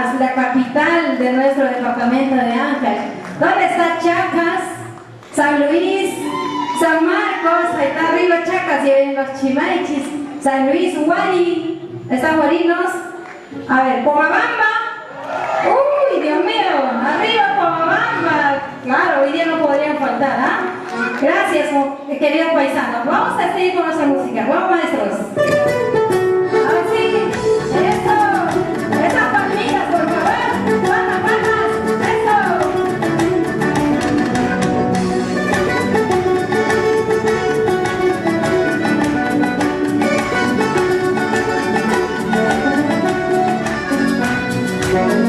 Chacas, la capital de nuestro departamento de Ancash. ¿Dónde está Chacas? San Luis, San Marcos, ahí está arriba Chacas y ven los Chimaichis. San Luis, Huari, están Huarinos. A ver, Pomabamba. Uy, Dios mío, arriba Pomabamba. Claro, hoy día no podrían faltar, ¿ah? Gracias, queridos paisanos. Vamos a seguir con nuestra música. Vamos, maestros. A ver, sí. Eso. Esas palmitas, por favor. Palmas, palmas. Eso.